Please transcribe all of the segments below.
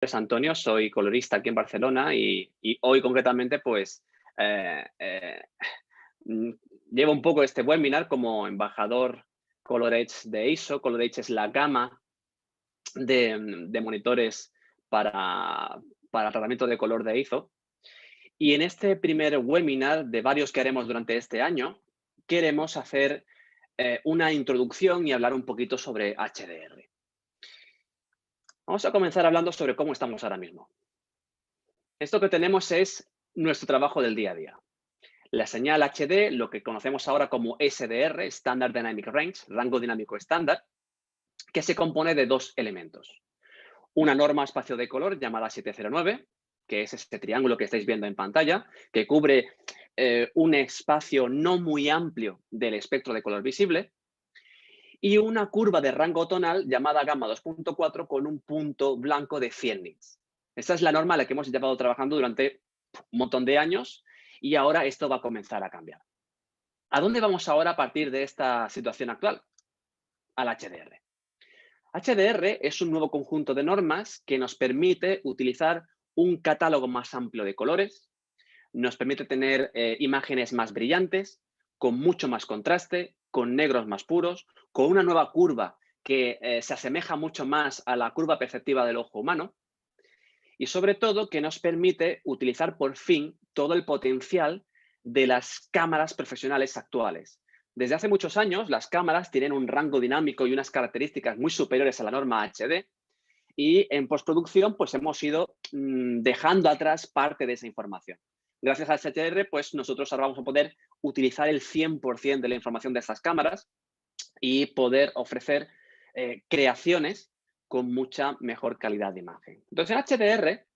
Es Antonio, soy colorista aquí en Barcelona y hoy concretamente pues eh, eh, mm, llevo un poco este webinar como embajador ColorEdge de ISO. ColorEdge es la gama de monitores para tratamiento de color de ISO. Y en este primer webinar de varios que haremos durante este año, queremos hacer una introducción y hablar un poquito sobre HDR. Vamos a comenzar hablando sobre cómo estamos ahora mismo. Esto que tenemos es nuestro trabajo del día a día. La señal HD, lo que conocemos ahora como SDR, Standard Dynamic Range, rango dinámico estándar, que se compone de dos elementos. Una norma espacio de color llamada 709, que es este triángulo que estáis viendo en pantalla, que cubre un espacio no muy amplio del espectro de color visible, y una curva de rango tonal llamada gamma 2.4 con un punto blanco de 100 nits. Esta es la norma a la que hemos llevado trabajando durante un montón de años y ahora esto va a comenzar a cambiar. ¿A dónde vamos ahora a partir de esta situación actual? Al HDR. HDR es un nuevo conjunto de normas que nos permite utilizar un catálogo más amplio de colores, nos permite tener imágenes más brillantes, con mucho más contraste, con negros más puros, con una nueva curva que se asemeja mucho más a la curva perceptiva del ojo humano y sobre todo que nos permite utilizar por fin todo el potencial de las cámaras profesionales actuales. Desde hace muchos años, las cámaras tienen un rango dinámico y unas características muy superiores a la norma HD y en postproducción pues hemos ido dejando atrás parte de esa información. Gracias al HDR, pues nosotros ahora vamos a poder utilizar el 100% de la información de estas cámaras y poder ofrecer creaciones con mucha mejor calidad de imagen. Entonces, en HDR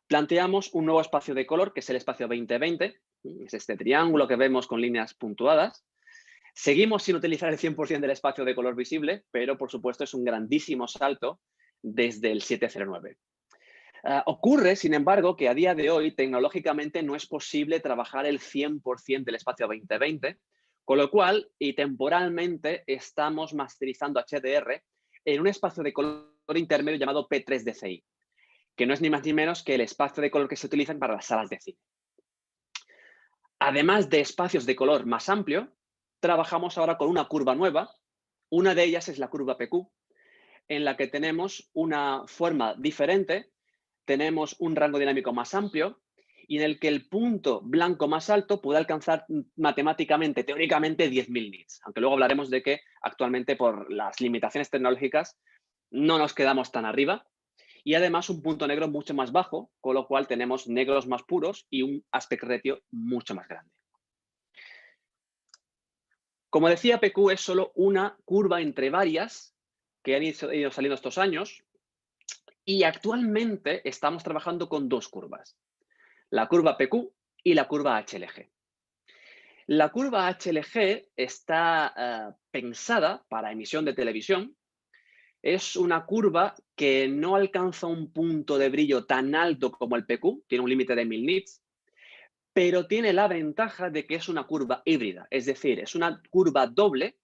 planteamos un nuevo espacio de color, que es el espacio 2020, es este triángulo que vemos con líneas puntuadas. Seguimos sin utilizar el 100% del espacio de color visible, pero por supuesto es un grandísimo salto desde el 709. Ocurre, sin embargo, que a día de hoy tecnológicamente no es posible trabajar el 100% del espacio 2020, con lo cual y temporalmente estamos masterizando HDR en un espacio de color intermedio llamado P3DCI, que no es ni más ni menos que el espacio de color que se utiliza para las salas de cine. Además de espacios de color más amplio, trabajamos ahora con una curva nueva. Una de ellas es la curva PQ, en la que tenemos una forma diferente, tenemos un rango dinámico más amplio y en el que el punto blanco más alto puede alcanzar matemáticamente, teóricamente, 10.000 nits, aunque luego hablaremos de que actualmente por las limitaciones tecnológicas no nos quedamos tan arriba y además un punto negro mucho más bajo, con lo cual tenemos negros más puros y un aspect ratio mucho más grande. Como decía, PQ es solo una curva entre varias que han ido saliendo estos años y actualmente estamos trabajando con dos curvas, la curva PQ y la curva HLG. La curva HLG está pensada para emisión de televisión. Es una curva que no alcanza un punto de brillo tan alto como el PQ, tiene un límite de 1000 nits, pero tiene la ventaja de que es una curva híbrida, es decir, es una curva doble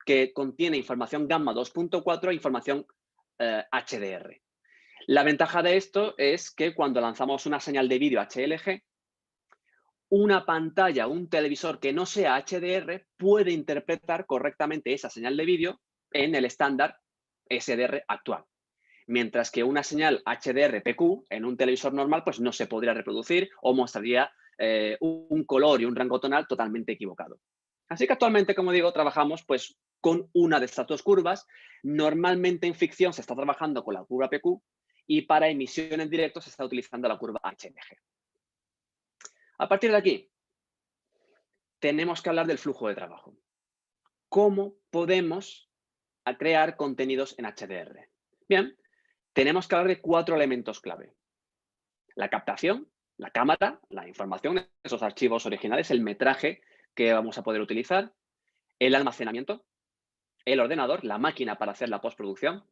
que contiene información gamma 2.4 e información HDR. La ventaja de esto es que cuando lanzamos una señal de vídeo HLG, una pantalla, un televisor que no sea HDR puede interpretar correctamente esa señal de vídeo en el estándar SDR actual. Mientras que una señal HDR-PQ en un televisor normal pues no se podría reproducir o mostraría un color y un rango tonal totalmente equivocado. Así que actualmente, como digo, trabajamos pues con una de estas dos curvas. Normalmente en ficción se está trabajando con la curva PQ y para emisión en directo se está utilizando la curva HLG. A partir de aquí, tenemos que hablar del flujo de trabajo. ¿Cómo podemos crear contenidos en HDR? Bien, tenemos que hablar de 4 elementos clave. La captación, la cámara, la información, esos archivos originales, el metraje que vamos a poder utilizar, el almacenamiento, el ordenador, la máquina para hacer la postproducción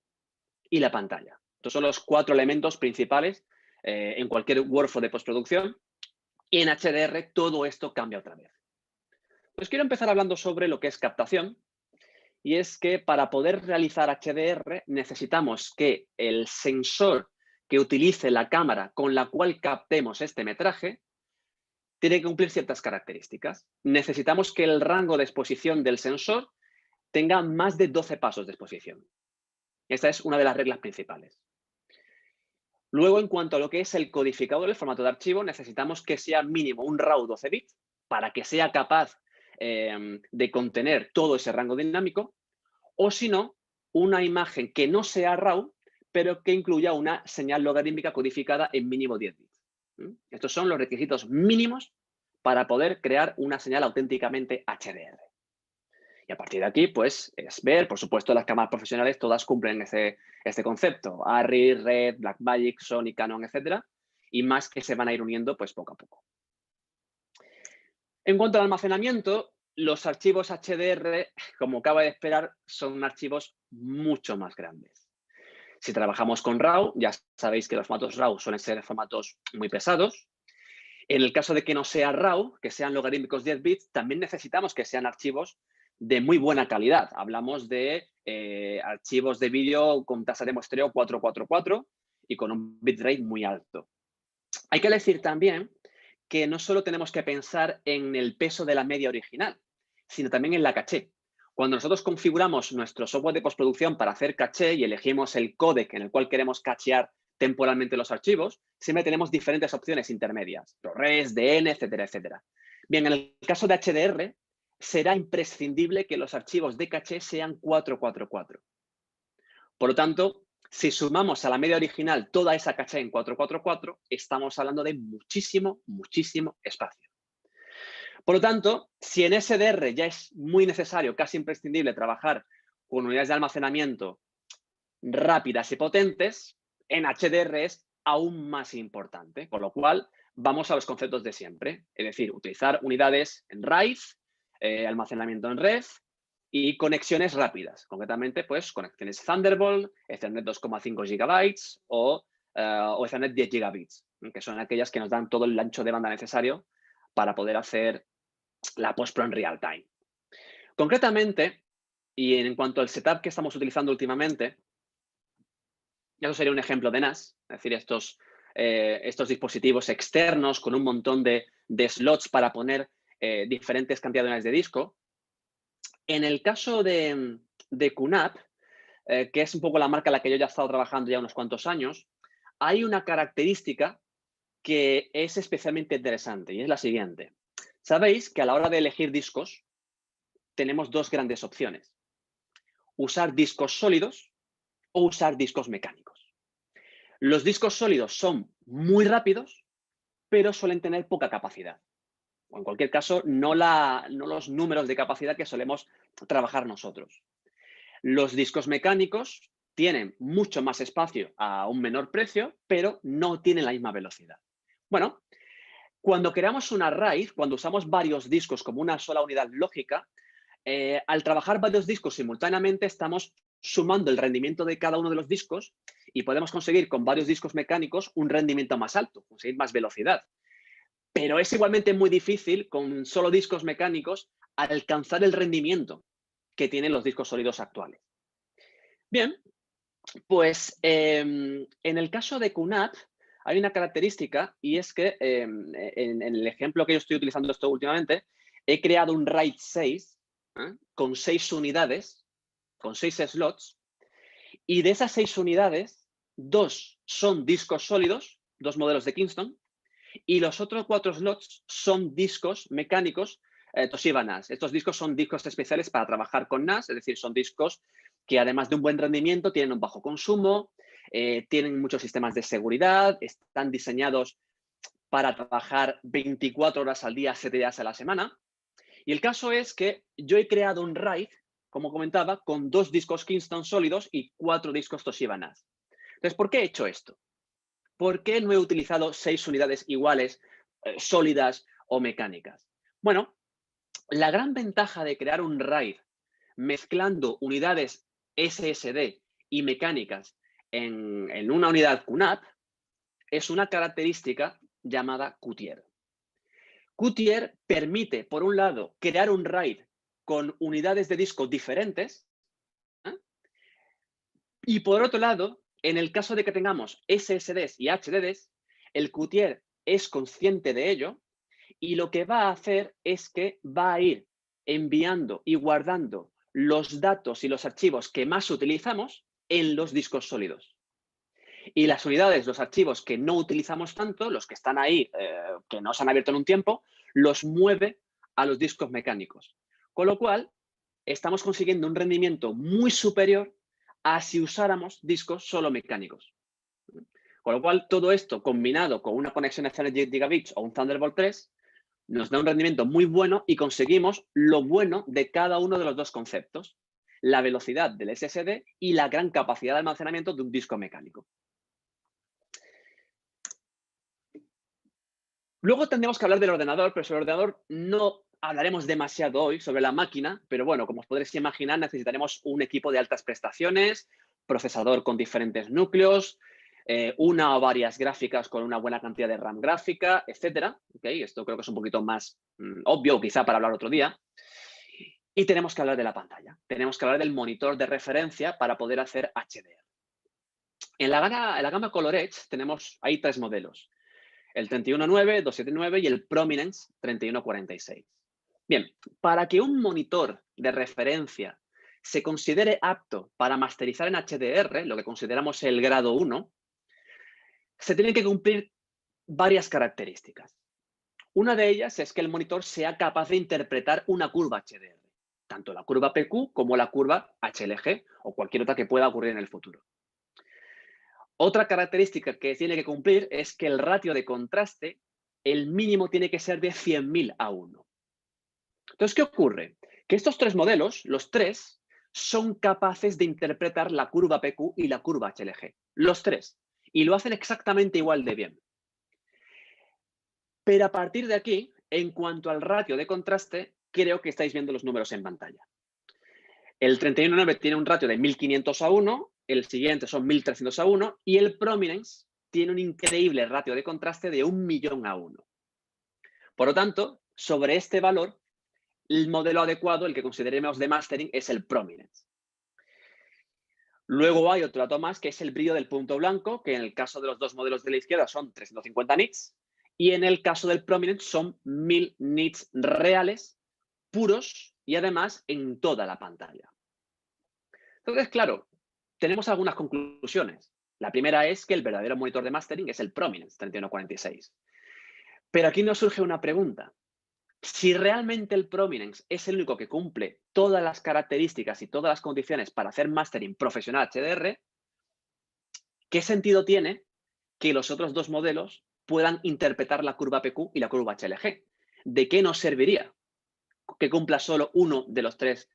y la pantalla. Estos son los 4 elementos principales en cualquier workflow de postproducción y en HDR todo esto cambia otra vez. Pues quiero empezar hablando sobre lo que es captación y es que para poder realizar HDR necesitamos que el sensor que utilice la cámara con la cual captemos este metraje tiene que cumplir ciertas características. Necesitamos que el rango de exposición del sensor tenga más de 12 pasos de exposición. Esta es una de las reglas principales. Luego, en cuanto a lo que es el codificador, el formato de archivo, necesitamos que sea mínimo un RAW 12 bits para que sea capaz de contener todo ese rango dinámico, o si no, una imagen que no sea RAW, pero que incluya una señal logarítmica codificada en mínimo 10 bits. Estos son los requisitos mínimos para poder crear una señal auténticamente HDR. Y a partir de aquí, pues, es ver, por supuesto, las cámaras profesionales todas cumplen este concepto. Arri, Red, Blackmagic, Sony, Canon, etcétera, y más que se van a ir uniendo, pues, poco a poco. En cuanto al almacenamiento, los archivos HDR, como acaba de esperar, son archivos mucho más grandes. Si trabajamos con RAW, ya sabéis que los formatos RAW suelen ser formatos muy pesados. En el caso de que no sea RAW, que sean logarítmicos 10 bits, también necesitamos que sean archivos de muy buena calidad. Hablamos de archivos de vídeo con tasa de muestreo 444 y con un bitrate muy alto. Hay que decir también que no solo tenemos que pensar en el peso de la media original, sino también en la caché. Cuando nosotros configuramos nuestro software de postproducción para hacer caché y elegimos el códec en el cual queremos cachear temporalmente los archivos, siempre tenemos diferentes opciones intermedias, ProRes, DN, etcétera, etcétera. Bien, en el caso de HDR, será imprescindible que los archivos de caché sean 444. Por lo tanto, si sumamos a la media original toda esa caché en 444, estamos hablando de muchísimo, muchísimo espacio. Por lo tanto, si en SDR ya es muy necesario, casi imprescindible, trabajar con unidades de almacenamiento rápidas y potentes, en HDR es aún más importante, con lo cual vamos a los conceptos de siempre, es decir, utilizar unidades en RAID, almacenamiento en red y conexiones rápidas, concretamente pues conexiones Thunderbolt, Ethernet 2,5 GB o Ethernet 10 gigabits, que son aquellas que nos dan todo el ancho de banda necesario para poder hacer la postpro en real time. Concretamente, y en cuanto al setup que estamos utilizando últimamente, eso sería un ejemplo de NAS, es decir, estos dispositivos externos con un montón de slots para poner diferentes cantidades de disco. En el caso de QNAP, que es un poco la marca en la que yo ya he estado trabajando ya unos cuantos años, hay una característica que es especialmente interesante y es la siguiente. Sabéis que a la hora de elegir discos tenemos dos grandes opciones. Usar discos sólidos o usar discos mecánicos. Los discos sólidos son muy rápidos, pero suelen tener poca capacidad. O en cualquier caso, no los números de capacidad que solemos trabajar nosotros. Los discos mecánicos tienen mucho más espacio a un menor precio, pero no tienen la misma velocidad. Bueno, cuando creamos una RAID, cuando usamos varios discos como una sola unidad lógica, al trabajar varios discos simultáneamente estamos sumando el rendimiento de cada uno de los discos y podemos conseguir con varios discos mecánicos un rendimiento más alto, conseguir más velocidad. Pero es igualmente muy difícil con solo discos mecánicos alcanzar el rendimiento que tienen los discos sólidos actuales. Bien, pues en el caso de QNAP hay una característica y es que en el ejemplo que yo estoy utilizando esto últimamente, he creado un RAID 6 con 6 unidades, con 6 slots, y de esas 6 unidades, 2 son discos sólidos, 2 modelos de Kingston, y los otros 4 slots son discos mecánicos Toshiba NAS. Estos discos son discos especiales para trabajar con NAS, es decir, son discos que además de un buen rendimiento tienen un bajo consumo, tienen muchos sistemas de seguridad, están diseñados para trabajar 24 horas al día, 7 días a la semana. Y el caso es que yo he creado un RAID, como comentaba, con 2 discos Kingston sólidos y 4 discos Toshiba NAS. Entonces, ¿por qué he hecho esto? ¿Por qué no he utilizado 6 unidades iguales, sólidas o mecánicas? Bueno, la gran ventaja de crear un RAID mezclando unidades SSD y mecánicas en una unidad QNAP es una característica llamada QTIER. QTIER permite, por un lado, crear un RAID con unidades de disco diferentes y, por otro lado, en el caso de que tengamos SSDs y HDDs, el Qtier es consciente de ello y lo que va a hacer es que va a ir enviando y guardando los datos y los archivos que más utilizamos en los discos sólidos. Y las unidades, los archivos que no utilizamos tanto, los que están ahí, que no se han abierto en un tiempo, los mueve a los discos mecánicos. Con lo cual, estamos consiguiendo un rendimiento muy superior a si usáramos discos solo mecánicos. Con lo cual, todo esto combinado con una conexión Ethernet Gigabits o un Thunderbolt 3 nos da un rendimiento muy bueno y conseguimos lo bueno de cada uno de los dos conceptos, la velocidad del SSD y la gran capacidad de almacenamiento de un disco mecánico. Luego tendremos que hablar del ordenador, pero sobre el ordenador no hablaremos demasiado hoy sobre la máquina, pero bueno, como os podréis imaginar, necesitaremos un equipo de altas prestaciones, procesador con diferentes núcleos, una o varias gráficas con una buena cantidad de RAM gráfica, etcétera. ¿Okay? Esto creo que es un poquito más obvio, quizá para hablar otro día. Y tenemos que hablar de la pantalla. Tenemos que hablar del monitor de referencia para poder hacer HDR. En la gama ColorEdge tenemos ahí 3 modelos. El 31.9, 279 y el Prominence 3146. Bien, para que un monitor de referencia se considere apto para masterizar en HDR, lo que consideramos el grado 1, se tienen que cumplir varias características. Una de ellas es que el monitor sea capaz de interpretar una curva HDR, tanto la curva PQ como la curva HLG o cualquier otra que pueda ocurrir en el futuro. Otra característica que tiene que cumplir es que el ratio de contraste, el mínimo tiene que ser de 100.000 a 1. Entonces, ¿qué ocurre? Que estos 3 modelos, los 3, son capaces de interpretar la curva PQ y la curva HLG. Los 3. Y lo hacen exactamente igual de bien. Pero a partir de aquí, en cuanto al ratio de contraste, creo que estáis viendo los números en pantalla. El 31.9 tiene un ratio de 1500 a 1, el siguiente son 1300 a 1 y el Prominence tiene un increíble ratio de contraste de 1.000.000 a 1. Por lo tanto, sobre este valor, el modelo adecuado, el que consideremos de mastering, es el Prominence. Luego hay otro dato más, que es el brillo del punto blanco, que en el caso de los dos modelos de la izquierda son 350 nits y en el caso del Prominence son 1000 nits reales, puros y además en toda la pantalla. Entonces, claro, tenemos algunas conclusiones. La primera es que el verdadero monitor de mastering es el Prominence 3146. Pero aquí nos surge una pregunta. Si realmente el Prominence es el único que cumple todas las características y todas las condiciones para hacer mastering profesional HDR, ¿qué sentido tiene que los otros dos modelos puedan interpretar la curva PQ y la curva HLG? ¿De qué nos serviría que cumpla solo uno de los 3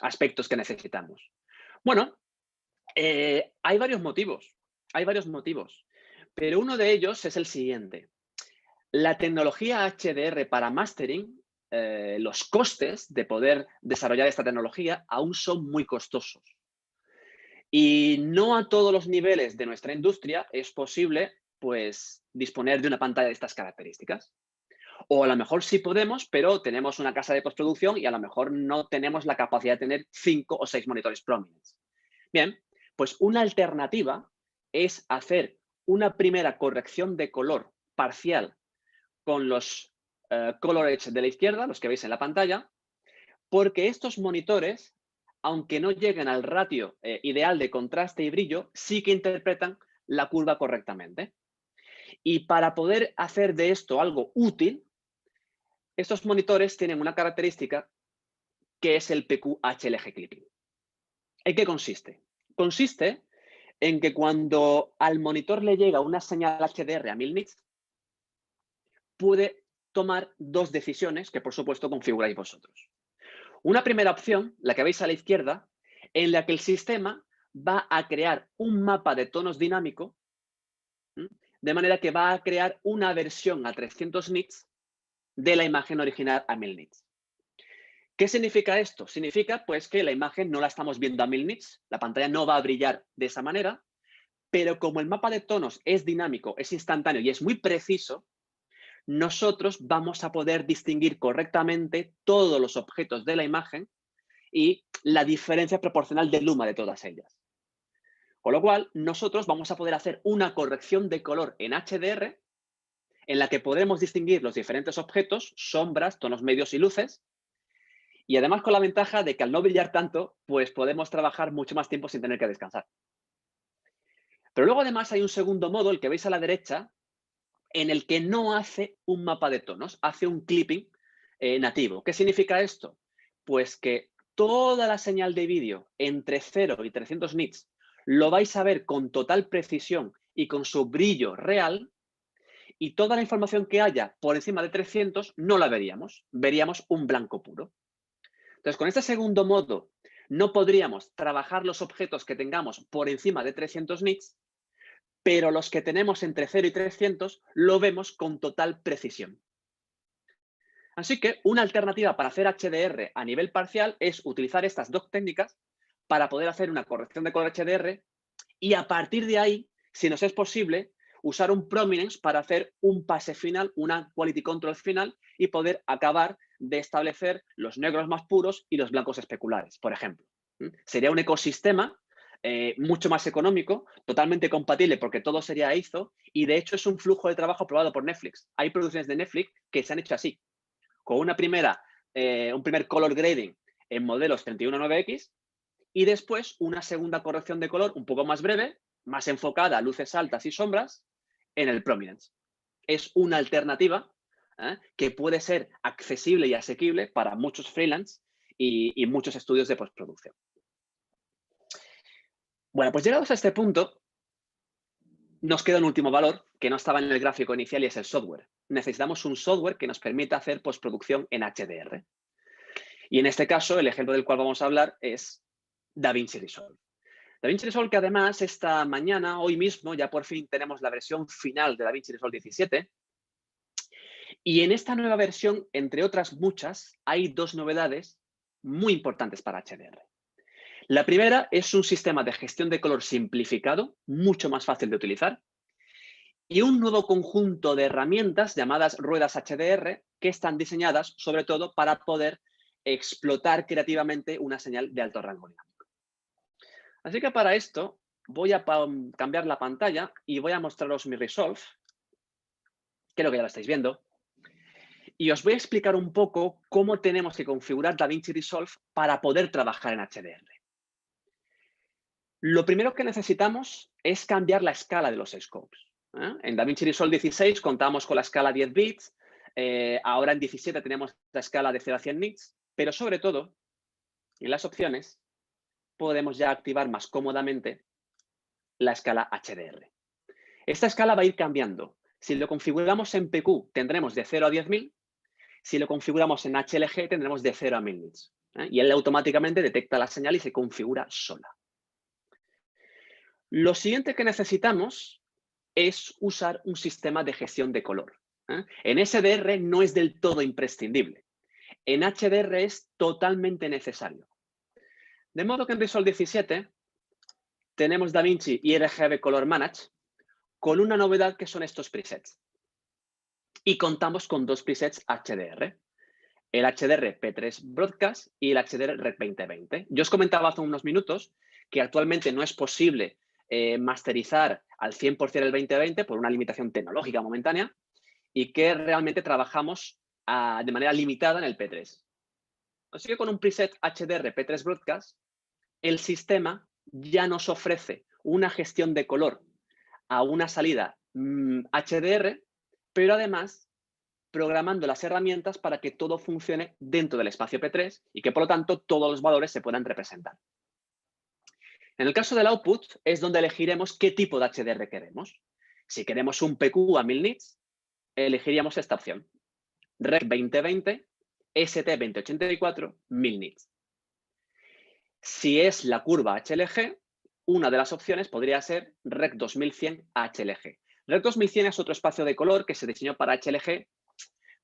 aspectos que necesitamos? Bueno, hay varios motivos, pero uno de ellos es el siguiente. La tecnología HDR para mastering, los costes de poder desarrollar esta tecnología aún son muy costosos. Y no a todos los niveles de nuestra industria es posible, pues, disponer de una pantalla de estas características. O a lo mejor sí podemos, pero tenemos una casa de postproducción y a lo mejor no tenemos la capacidad de tener 5 o 6 monitores Prominence. Bien, pues una alternativa es hacer una primera corrección de color parcial con los ColorEdge de la izquierda, los que veis en la pantalla, porque estos monitores, aunque no lleguen al ratio ideal de contraste y brillo, sí que interpretan la curva correctamente. Y para poder hacer de esto algo útil, estos monitores tienen una característica que es el PQ-HLG clipping. ¿En qué consiste? Consiste en que cuando al monitor le llega una señal HDR a 1000 nits, puede tomar 2 decisiones que, por supuesto, configuráis vosotros. Una primera opción, la que veis a la izquierda, en la que el sistema va a crear un mapa de tonos dinámico, de manera que va a crear una versión a 300 nits de la imagen original a 1000 nits. ¿Qué significa esto? Significa pues que la imagen no la estamos viendo a 1000 nits, la pantalla no va a brillar de esa manera, pero como el mapa de tonos es dinámico, es instantáneo y es muy preciso, nosotros vamos a poder distinguir correctamente todos los objetos de la imagen y la diferencia proporcional de luma de todas ellas. Con lo cual, nosotros vamos a poder hacer una corrección de color en HDR en la que podremos distinguir los diferentes objetos, sombras, tonos medios y luces, y además con la ventaja de que al no brillar tanto, pues podemos trabajar mucho más tiempo sin tener que descansar. Pero luego además hay un segundo modo, el que veis a la derecha, en el que no hace un mapa de tonos, hace un clipping nativo. ¿Qué significa esto? Pues que toda la señal de vídeo entre 0 y 300 nits lo vais a ver con total precisión y con su brillo real, y toda la información que haya por encima de 300 no la veríamos, veríamos un blanco puro. Entonces, con este segundo modo, no podríamos trabajar los objetos que tengamos por encima de 300 nits, pero los que tenemos entre 0 y 300 lo vemos con total precisión. Así que una alternativa para hacer HDR a nivel parcial es utilizar estas dos técnicas para poder hacer una corrección de color HDR y a partir de ahí, si nos es posible, usar un prominence para hacer un pase final, una quality control final y poder acabar de establecer los negros más puros y los blancos especulares, por ejemplo. Sería un ecosistema mucho más económico, totalmente compatible porque todo sería ISO y de hecho es un flujo de trabajo aprobado por Netflix. Hay producciones de Netflix que se han hecho así, con un primer color grading en modelos 31.9X y después una segunda corrección de color un poco más breve, más enfocada a luces altas y sombras en el prominence. Es una alternativa que puede ser accesible y asequible para muchos freelance y muchos estudios de postproducción. Bueno, pues llegados a este punto, nos queda un último valor que no estaba en el gráfico inicial y es el software. Necesitamos un software que nos permita hacer postproducción en HDR. Y en este caso, el ejemplo del cual vamos a hablar es DaVinci Resolve. DaVinci Resolve, que además esta mañana, hoy mismo, ya por fin tenemos la versión final de DaVinci Resolve 17. Y en esta nueva versión, entre otras muchas, hay dos novedades muy importantes para HDR. La primera es un sistema de gestión de color simplificado, mucho más fácil de utilizar, y un nuevo conjunto de herramientas llamadas ruedas HDR que están diseñadas sobre todo para poder explotar creativamente una señal de alto rango dinámico. Así que para esto voy a cambiar la pantalla y voy a mostraros mi Resolve, creo que ya lo estáis viendo, y os voy a explicar un poco cómo tenemos que configurar DaVinci Resolve para poder trabajar en HDR. Lo primero que necesitamos es cambiar la escala de los scopes. En DaVinci Resolve 16 contamos con la escala 10 bits, ahora en 17 tenemos la escala de 0 a 100 nits, pero sobre todo, en las opciones, podemos ya activar más cómodamente la escala HDR. Esta escala va a ir cambiando. Si lo configuramos en PQ, tendremos de 0 a 10.000. Si lo configuramos en HLG, tendremos de 0 a 1000 nits. Y él automáticamente detecta la señal y se configura sola. Lo siguiente que necesitamos es usar un sistema de gestión de color. En SDR no es del todo imprescindible. En HDR es totalmente necesario. De modo que en Resolve 17 tenemos DaVinci y RGB Color Manage con una novedad que son estos presets. Y contamos con dos presets HDR. El HDR P3 Broadcast y el HDR Rec 2020. Yo os comentaba hace unos minutos que actualmente no es posible masterizar al 100% el 2020 por una limitación tecnológica momentánea y que realmente trabajamos de manera limitada en el P3. Así que con un preset HDR P3 Broadcast, el sistema ya nos ofrece una gestión de color a una salida HDR, pero además programando las herramientas para que todo funcione dentro del espacio P3 y que, por lo tanto, todos los valores se puedan representar. En el caso del output es donde elegiremos qué tipo de HDR queremos. Si queremos un PQ a 1000 nits, elegiríamos esta opción. Rec 2020, ST 2084, 1000 nits. Si es la curva HLG, una de las opciones podría ser Rec 2100 HLG. Rec 2100 es otro espacio de color que se diseñó para HLG,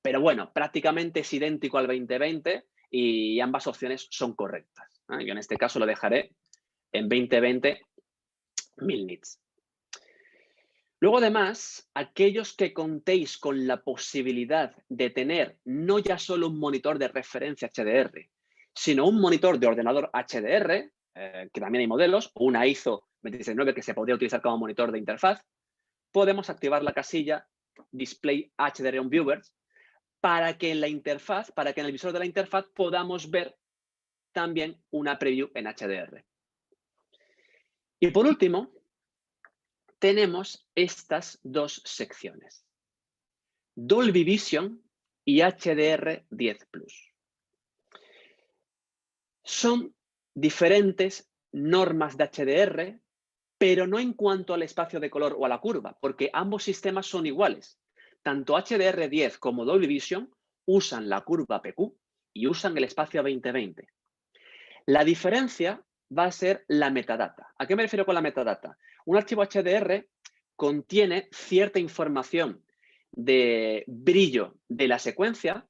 pero bueno, prácticamente es idéntico al 2020 y ambas opciones son correctas. Yo en este caso lo dejaré en 2020 1000 nits. Luego, además, aquellos que contéis con la posibilidad de tener no ya solo un monitor de referencia HDR, sino un monitor de ordenador HDR, que también hay modelos, o una ISO 26.9, que se podría utilizar como monitor de interfaz, podemos activar la casilla Display HDR on Viewers para que en la interfaz, para que en el visor de la interfaz podamos ver también una preview en HDR. Y por último, tenemos estas dos secciones: Dolby Vision y HDR10 Plus. Son diferentes normas de HDR, pero no en cuanto al espacio de color o a la curva, porque ambos sistemas son iguales. Tanto HDR10 como Dolby Vision usan la curva PQ y usan el espacio 2020. La diferencia va a ser la metadata. ¿A qué me refiero con la metadata? Un archivo HDR contiene cierta información de brillo de la secuencia,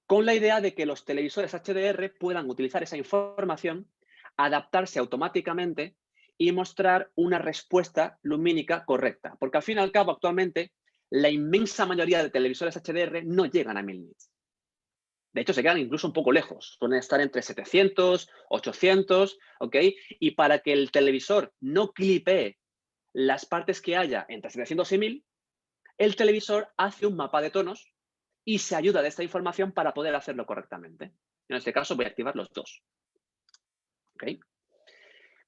con la idea de que los televisores HDR puedan utilizar esa información, adaptarse automáticamente y mostrar una respuesta lumínica correcta. Porque al fin y al cabo, actualmente, la inmensa mayoría de televisores HDR no llegan a 1000 nits. De hecho, se quedan incluso un poco lejos. Suelen estar entre 700, 800, ¿ok? Y para que el televisor no clipee las partes que haya entre 700 y 1000, el televisor hace un mapa de tonos y se ayuda de esta información para poder hacerlo correctamente. En este caso voy a activar los dos. ¿Okay?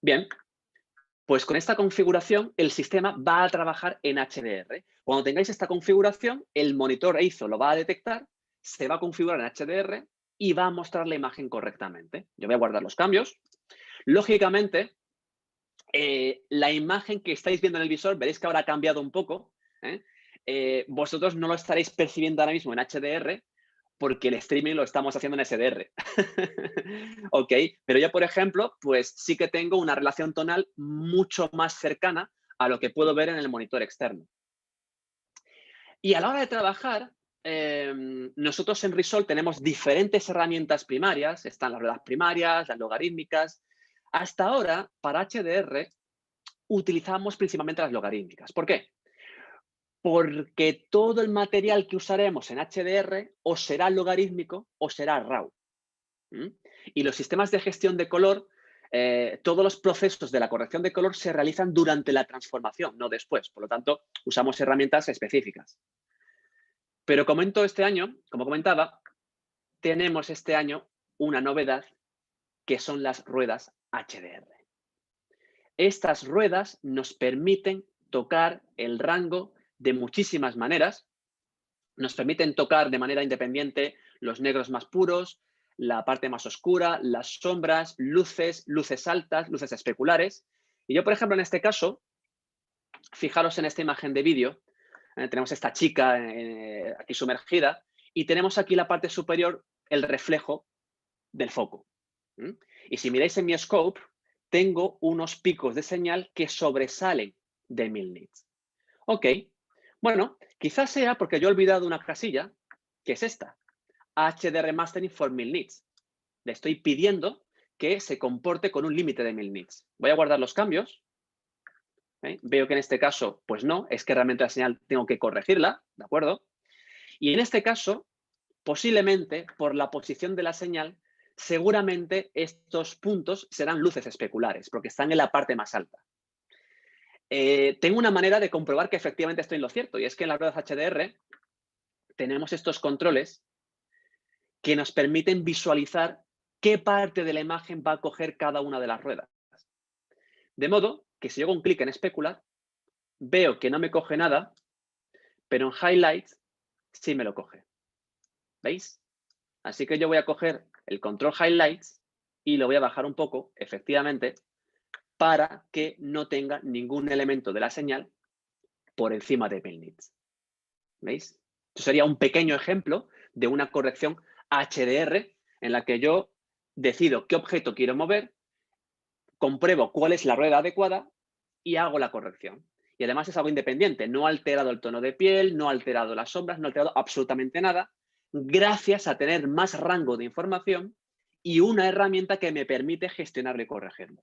Bien, pues con esta configuración el sistema va a trabajar en HDR. Cuando tengáis esta configuración, el monitor EIZO lo va a detectar, se va a configurar en HDR y va a mostrar la imagen correctamente. Yo voy a guardar los cambios. Lógicamente, la imagen que estáis viendo en el visor, veréis que ahora ha cambiado un poco, vosotros no lo estaréis percibiendo ahora mismo en HDR porque el streaming lo estamos haciendo en SDR. Ok, pero yo, por ejemplo, pues sí que tengo una relación tonal mucho más cercana a lo que puedo ver en el monitor externo. Y a la hora de trabajar, nosotros en Resolve tenemos diferentes herramientas primarias. Están las ruedas primarias, las logarítmicas. Hasta ahora, para HDR, utilizamos principalmente las logarítmicas. ¿Por qué? Porque todo el material que usaremos en HDR o será logarítmico o será RAW. Y los sistemas de gestión de color, todos los procesos de la corrección de color se realizan durante la transformación, no después. Por lo tanto, usamos herramientas específicas. Pero como comentaba, tenemos este año una novedad que son las ruedas HDR. Estas ruedas nos permiten tocar el rango de muchísimas maneras. Nos permiten tocar de manera independiente los negros más puros, la parte más oscura, las sombras, luces, luces altas, luces especulares. Y yo, por ejemplo, en este caso, fijaros en esta imagen de vídeo, tenemos esta chica aquí sumergida y tenemos aquí la parte superior el reflejo del foco. Y si miráis en mi scope, tengo unos picos de señal que sobresalen de 1000 nits. Ok, bueno, quizás sea porque yo he olvidado una casilla, que es esta, HDR Mastering for 1000 nits. Le estoy pidiendo que se comporte con un límite de 1000 nits. Voy a guardar los cambios. Veo que en este caso, pues no, es que realmente la señal tengo que corregirla, ¿de acuerdo? Y en este caso, posiblemente, por la posición de la señal, seguramente estos puntos serán luces especulares, porque están en la parte más alta. Tengo una manera de comprobar que efectivamente estoy en lo cierto, y es que en las ruedas HDR tenemos estos controles que nos permiten visualizar qué parte de la imagen va a coger cada una de las ruedas. De modo que si yo hago un clic en especular, veo que no me coge nada, pero en Highlights sí me lo coge. ¿Veis? Así que yo voy a coger el control Highlights y lo voy a bajar un poco, efectivamente, para que no tenga ningún elemento de la señal por encima de 1000 nits. ¿Veis? Esto sería un pequeño ejemplo de una corrección HDR en la que yo decido qué objeto quiero mover, compruebo cuál es la rueda adecuada y hago la corrección. Y además es algo independiente, no ha alterado el tono de piel, no ha alterado las sombras, no ha alterado absolutamente nada, gracias a tener más rango de información y una herramienta que me permite gestionarlo y corregirlo.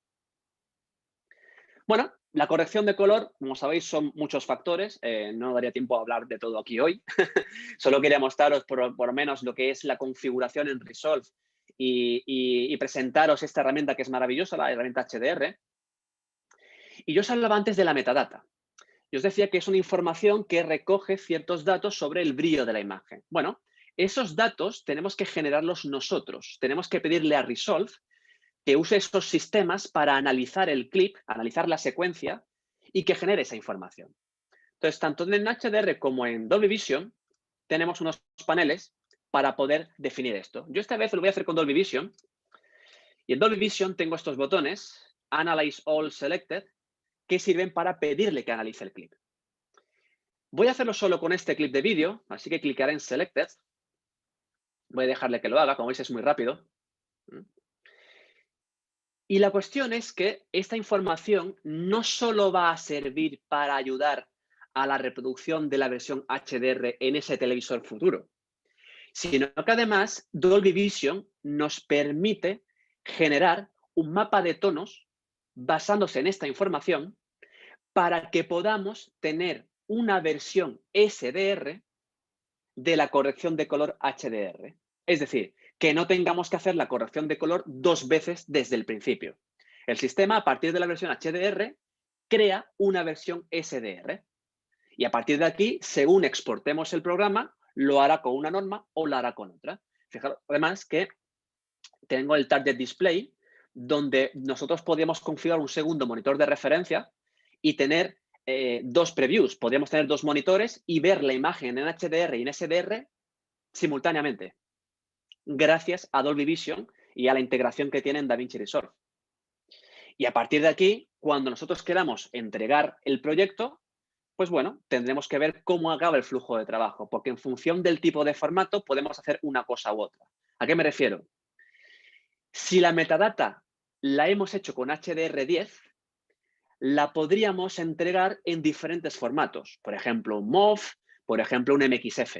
Bueno, la corrección de color, como sabéis, son muchos factores. No daría tiempo a hablar de todo aquí hoy. Solo quería mostraros por lo menos lo que es la configuración en Resolve y presentaros esta herramienta que es maravillosa, la herramienta HDR. Y yo os hablaba antes de la metadata. Yo os decía que es una información que recoge ciertos datos sobre el brillo de la imagen. Bueno, esos datos tenemos que generarlos nosotros. Tenemos que pedirle a Resolve que use esos sistemas para analizar el clip, analizar la secuencia y que genere esa información. Entonces, tanto en HDR como en Dolby Vision tenemos unos paneles para poder definir esto. Yo esta vez lo voy a hacer con Dolby Vision. Y en Dolby Vision tengo estos botones, Analyze All Selected, que sirven para pedirle que analice el clip. Voy a hacerlo solo con este clip de vídeo, así que clicaré en Selected. Voy a dejarle que lo haga, como veis es muy rápido. Y la cuestión es que esta información no solo va a servir para ayudar a la reproducción de la versión HDR en ese televisor futuro, sino que además Dolby Vision nos permite generar un mapa de tonos basándose en esta información para que podamos tener una versión SDR de la corrección de color HDR. Es decir, que no tengamos que hacer la corrección de color 2 veces desde el principio. El sistema, a partir de la versión HDR, crea una versión SDR. Y a partir de aquí, según exportemos el programa, lo hará con una norma o lo hará con otra. Fijaros, además, que tengo el Target Display, donde nosotros podemos configurar un segundo monitor de referencia y tener 2 previews. Podríamos tener 2 monitores y ver la imagen en HDR y en SDR simultáneamente, gracias a Dolby Vision y a la integración que tiene en DaVinci Resolve. Y a partir de aquí, cuando nosotros queramos entregar el proyecto, pues bueno, tendremos que ver cómo acaba el flujo de trabajo, porque en función del tipo de formato podemos hacer una cosa u otra. ¿A qué me refiero? Si la metadata la hemos hecho con HDR10, la podríamos entregar en diferentes formatos. Por ejemplo, un MOV, por ejemplo, un MXF.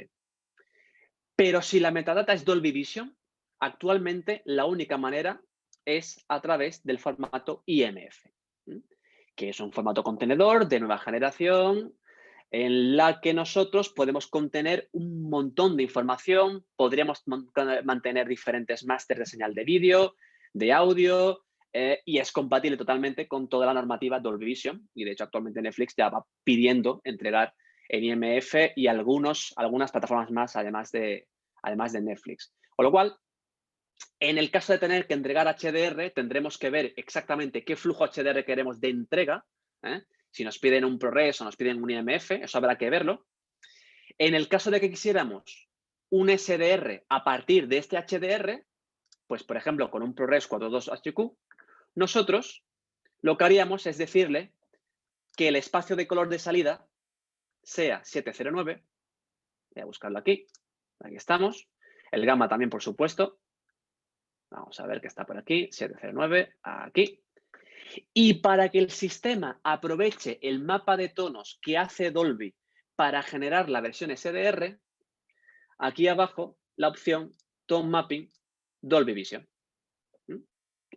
Pero si la metadata es Dolby Vision, actualmente la única manera es a través del formato IMF, que es un formato contenedor de nueva generación en la que nosotros podemos contener un montón de información, podríamos mantener diferentes másters de señal de vídeo, de audio, y es compatible totalmente con toda la normativa Dolby Vision. Y de hecho actualmente Netflix ya va pidiendo entregar en IMF y algunas plataformas más además de Netflix. Con lo cual, en el caso de tener que entregar HDR, tendremos que ver exactamente qué flujo HDR queremos de entrega. Si nos piden un ProRes o nos piden un IMF, eso habrá que verlo. En el caso de que quisiéramos un SDR a partir de este HDR, pues por ejemplo con un ProRes 4.2 HQ, nosotros lo que haríamos es decirle que el espacio de color de salida sea 709. Voy a buscarlo aquí. Aquí estamos. El gamma también, por supuesto. Vamos a ver que está por aquí. 709, aquí. Y para que el sistema aproveche el mapa de tonos que hace Dolby para generar la versión SDR, aquí abajo la opción Tone Mapping Dolby Vision.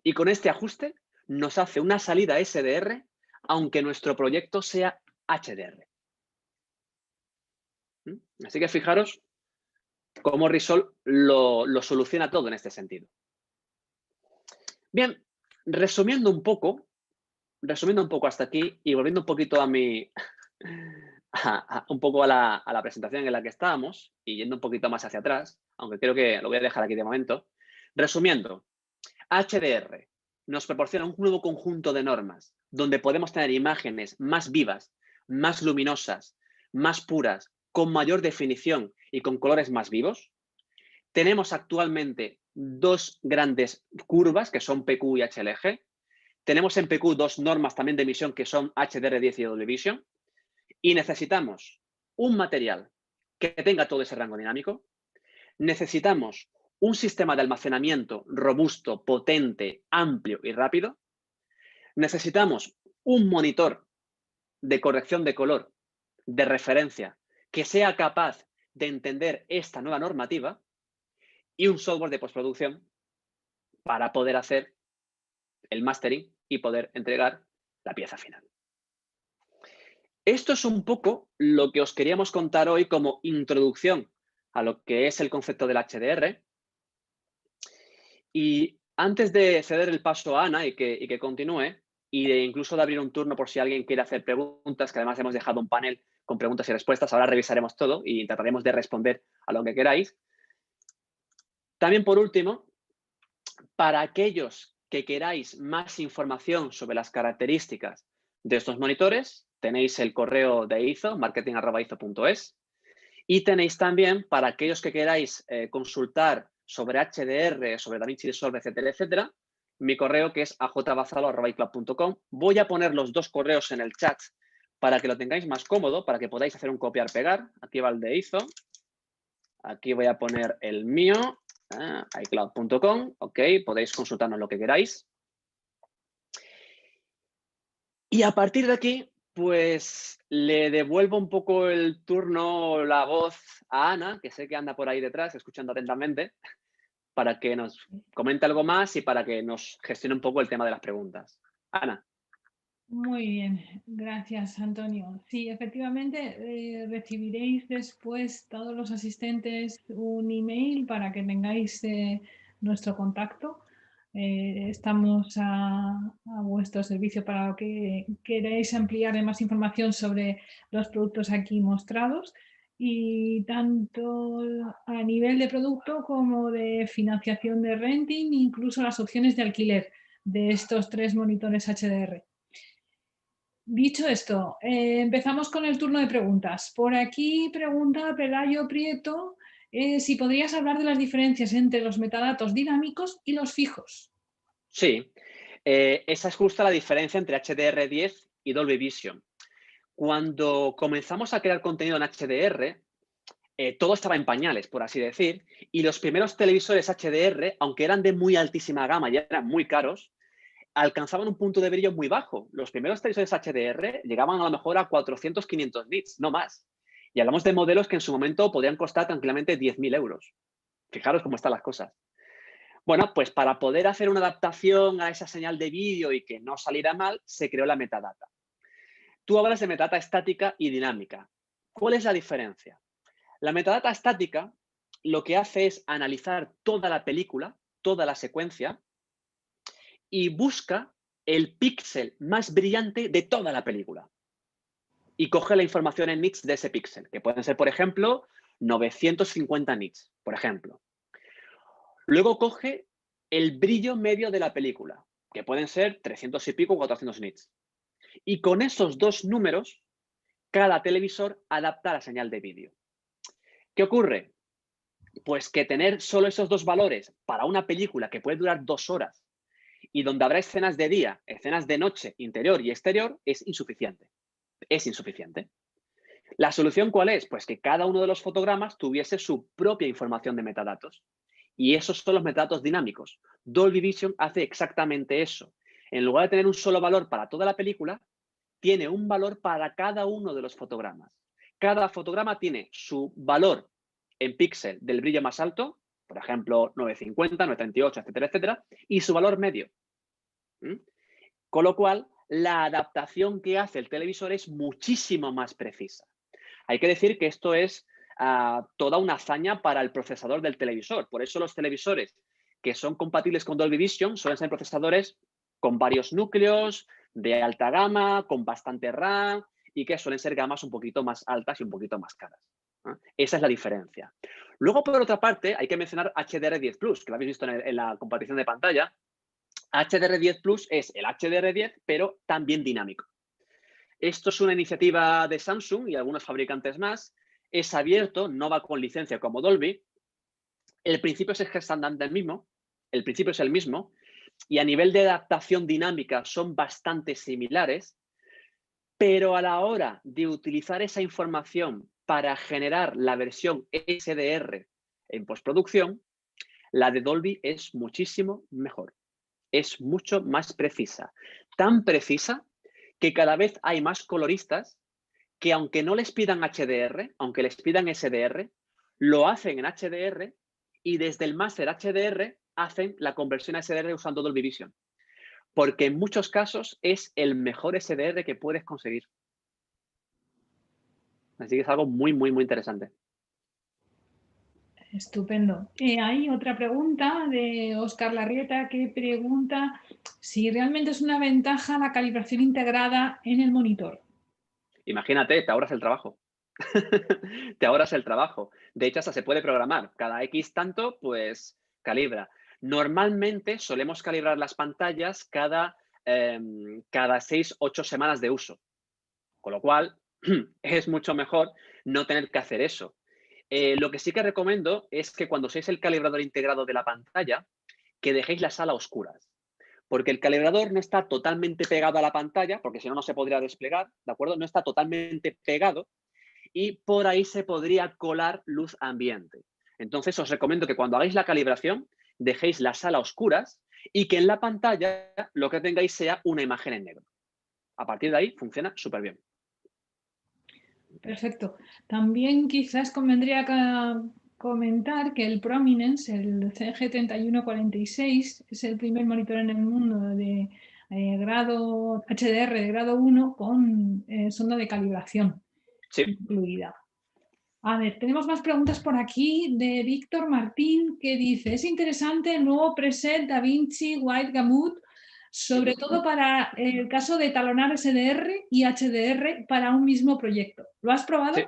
Y con este ajuste nos hace una salida SDR aunque nuestro proyecto sea HDR. Así que fijaros cómo Resolve lo soluciona todo en este sentido. Bien, resumiendo un poco hasta aquí y volviendo un poquito a mi, un poco a la presentación en la que estábamos y yendo un poquito más hacia atrás, aunque creo que lo voy a dejar aquí de momento. Resumiendo, HDR nos proporciona un nuevo conjunto de normas donde podemos tener imágenes más vivas, más luminosas, más puras, con mayor definición y con colores más vivos. Tenemos actualmente 2 grandes curvas que son PQ y HLG. Tenemos en PQ 2 normas también de emisión que son HDR10 y Dolby Vision. Y necesitamos un material que tenga todo ese rango dinámico. Necesitamos un sistema de almacenamiento robusto, potente, amplio y rápido. Necesitamos un monitor de corrección de color de referencia que sea capaz de entender esta nueva normativa y un software de postproducción para poder hacer el mastering y poder entregar la pieza final. Esto es un poco lo que os queríamos contar hoy como introducción a lo que es el concepto del HDR. Y antes de ceder el paso a Ana y que continúe, y de incluso de abrir un turno por si alguien quiere hacer preguntas, que además hemos dejado un panel con preguntas y respuestas. Ahora revisaremos todo y trataremos de responder a lo que queráis. También, por último, para aquellos que queráis más información sobre las características de estos monitores, tenéis el correo de IZO, marketing@izo.es, y tenéis también, para aquellos que queráis consultar sobre HDR, sobre DaVinci Resolve, etcétera, etcétera, mi correo, que es ajbazalo@icloud.com. Voy a poner los dos correos en el chat para que lo tengáis más cómodo, para que podáis hacer un copiar-pegar. Aquí va el de IZO. Aquí voy a poner el mío, icloud.com. Ok, podéis consultarnos lo que queráis. Y a partir de aquí, pues le devuelvo un poco el turno, la voz a Ana, que sé que anda por ahí detrás, escuchando atentamente, para que nos comente algo más y para que nos gestione un poco el tema de las preguntas. Ana. Muy bien, gracias, Antonio. Sí, efectivamente, recibiréis después todos los asistentes un email para que tengáis nuestro contacto. Estamos a vuestro servicio para lo que queráis ampliar más información sobre los productos aquí mostrados, y tanto a nivel de producto como de financiación de renting, incluso las opciones de alquiler de estos 3 monitores HDR. Dicho esto, empezamos con el turno de preguntas. Por aquí pregunta Pelayo Prieto si podrías hablar de las diferencias entre los metadatos dinámicos y los fijos. Sí, esa es justo la diferencia entre HDR10 y Dolby Vision. Cuando comenzamos a crear contenido en HDR, todo estaba en pañales, por así decir, y los primeros televisores HDR, aunque eran de muy altísima gama y eran muy caros, alcanzaban un punto de brillo muy bajo. Los primeros televisores HDR llegaban a lo mejor a 400, 500 nits, no más. Y hablamos de modelos que en su momento podrían costar tranquilamente 10.000 euros. Fijaros cómo están las cosas. Bueno, pues para poder hacer una adaptación a esa señal de vídeo y que no saliera mal, se creó la metadata. Tú hablas de metadata estática y dinámica. ¿Cuál es la diferencia? La metadata estática lo que hace es analizar toda la película, toda la secuencia, y busca el píxel más brillante de toda la película. Y coge la información en nits de ese píxel, que pueden ser, por ejemplo, 950 nits, por ejemplo. Luego coge el brillo medio de la película, que pueden ser 300 y pico, 400 nits. Y con esos dos números, cada televisor adapta la señal de vídeo. ¿Qué ocurre? Pues que tener solo esos dos valores para una película que puede durar 2 horas y donde habrá escenas de día, escenas de noche, interior y exterior, es insuficiente. Es insuficiente. ¿La solución cuál es? Pues que cada uno de los fotogramas tuviese su propia información de metadatos. Y esos son los metadatos dinámicos. Dolby Vision hace exactamente eso. En lugar de tener un solo valor para toda la película, tiene un valor para cada uno de los fotogramas. Cada fotograma tiene su valor en píxel del brillo más alto, por ejemplo, 950, 938, etcétera, etcétera, y su valor medio. Con lo cual, la adaptación que hace el televisor es muchísimo más precisa. Hay que decir que esto es toda una hazaña para el procesador del televisor. Por eso los televisores que son compatibles con Dolby Vision suelen ser procesadores con varios núcleos, de alta gama, con bastante RAM y que suelen ser gamas un poquito más altas y un poquito más caras. Esa es la diferencia. Luego, por otra parte, hay que mencionar HDR10 Plus, que lo habéis visto en la compartición de pantalla. HDR10 Plus es el HDR10, pero también dinámico. Esto es una iniciativa de Samsung y algunos fabricantes más. Es abierto, no va con licencia como Dolby. El principio es exactamente el mismo. El principio es el mismo. Y a nivel de adaptación dinámica son bastante similares. Pero a la hora de utilizar esa información para generar la versión SDR en postproducción, la de Dolby es muchísimo mejor. Es mucho más precisa. Tan precisa que cada vez hay más coloristas que aunque no les pidan HDR, aunque les pidan SDR, lo hacen en HDR y desde el máster HDR hacen la conversión a SDR usando Dolby Vision. Porque en muchos casos es el mejor SDR que puedes conseguir. Así que es algo muy, muy, muy interesante. Estupendo. Hay otra pregunta de Óscar Larrieta que pregunta si realmente es una ventaja la calibración integrada en el monitor. Imagínate, te ahorras el trabajo. Te ahorras el trabajo. De hecho, hasta se puede programar. Cada X tanto, pues calibra. Normalmente solemos calibrar las pantallas cada 6, 8 semanas de uso. Con lo cual, es mucho mejor no tener que hacer eso. Lo que sí que recomiendo es que cuando uséis el calibrador integrado de la pantalla, que dejéis la sala a oscuras. Porque el calibrador no está totalmente pegado a la pantalla, porque si no, no se podría desplegar, ¿de acuerdo? No está totalmente pegado y por ahí se podría colar luz ambiente. Entonces, os recomiendo que cuando hagáis la calibración, dejéis la sala a oscuras y que en la pantalla lo que tengáis sea una imagen en negro. A partir de ahí funciona súper bien. Perfecto. También quizás convendría comentar que el Prominence, el CG3146, es el primer monitor en el mundo de grado HDR de grado 1 con sonda de calibración Sí. incluida. A ver, tenemos más preguntas por aquí de Víctor Martín que dice, es interesante el nuevo preset DaVinci White Gamut, sobre todo para el caso de talonar SDR y HDR para un mismo proyecto. ¿Lo has probado? Sí,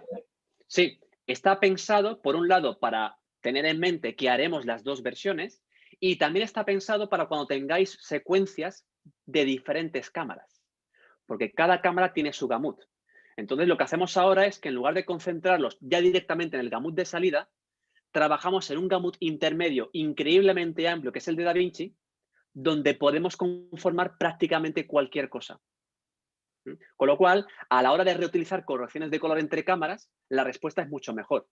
sí. Está pensado, por un lado, para tener en mente que haremos las dos versiones y también está pensado para cuando tengáis secuencias de diferentes cámaras, porque cada cámara tiene su gamut. Entonces, lo que hacemos ahora es que en lugar de concentrarlos ya directamente en el gamut de salida, trabajamos en un gamut intermedio increíblemente amplio, que es el de DaVinci, donde podemos conformar prácticamente cualquier cosa. Con lo cual, a la hora de reutilizar correcciones de color entre cámaras, la respuesta es mucho mejor.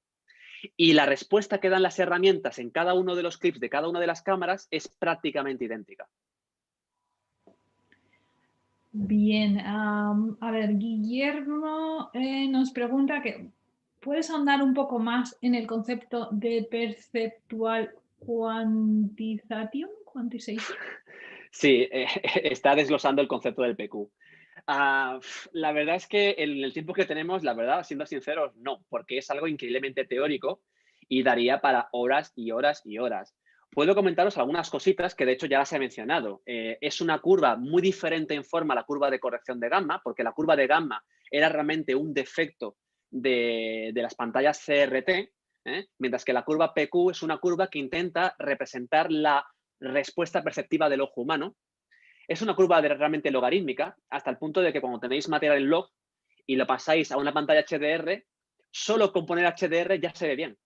Y la respuesta que dan las herramientas en cada uno de los clips de cada una de las cámaras es prácticamente idéntica. Bien, a ver, Guillermo nos pregunta que ¿puedes ahondar un poco más en el concepto de perceptual quantization? Sí, está desglosando el concepto del PQ. La verdad es que en el tiempo que tenemos, la verdad, siendo sinceros, no, porque es algo increíblemente teórico y daría para horas y horas y horas. Puedo comentaros algunas cositas que de hecho ya las he mencionado. Es una curva muy diferente en forma a la curva de corrección de gamma, porque la curva de gamma era realmente un defecto de las pantallas CRT, mientras que la curva PQ es una curva que intenta representar la respuesta perceptiva del ojo humano. Es una curva realmente logarítmica, hasta el punto de que cuando tenéis material en log y lo pasáis a una pantalla HDR, solo con poner HDR ya se ve bien.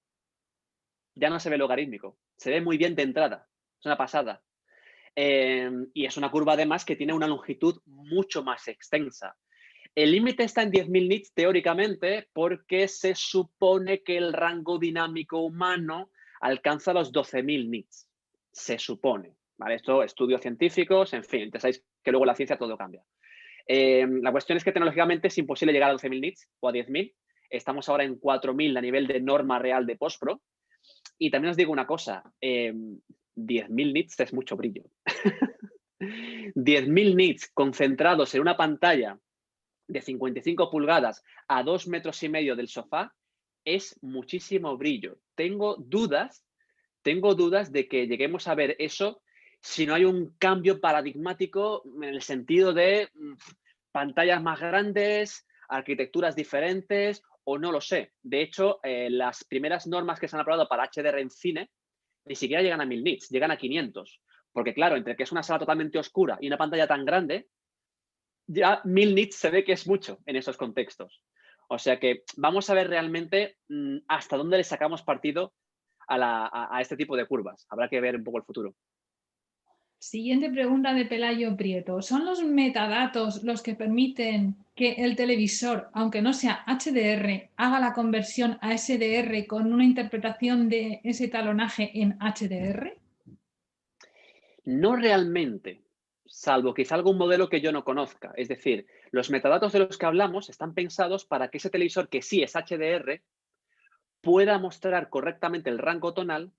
Ya no se ve logarítmico. Se ve muy bien de entrada. Es una pasada. Y es una curva además que tiene una longitud mucho más extensa. El límite está en 10.000 nits teóricamente porque se supone que el rango dinámico humano alcanza los 12.000 nits. Se supone. ¿Vale? Esto, estudios científicos, en fin, ya sabéis que luego la ciencia todo cambia. La cuestión es que tecnológicamente es imposible llegar a 12.000 nits o a 10.000. Estamos ahora en 4.000 a nivel de norma real de postpro. Y también os digo una cosa, 10.000 nits es mucho brillo. 10.000 nits concentrados en una pantalla de 55 pulgadas a 2,5 metros del sofá es muchísimo brillo. Tengo dudas de que lleguemos a ver eso si no hay un cambio paradigmático en el sentido de pantallas más grandes, arquitecturas diferentes, o no lo sé. De hecho, las primeras normas que se han aprobado para HDR en cine ni siquiera llegan a 1.000 nits, llegan a 500. Porque claro, entre que es una sala totalmente oscura y una pantalla tan grande, ya 1.000 nits se ve que es mucho en esos contextos. O sea que vamos a ver realmente hasta dónde le sacamos partido a este tipo de curvas. Habrá que ver un poco el futuro. Siguiente pregunta de Pelayo Prieto. ¿Son los metadatos los que permiten que el televisor, aunque no sea HDR, haga la conversión a SDR con una interpretación de ese talonaje en HDR? No realmente, salvo quizá algún modelo que yo no conozca. Es decir, los metadatos de los que hablamos están pensados para que ese televisor que sí es HDR pueda mostrar correctamente el rango tonal,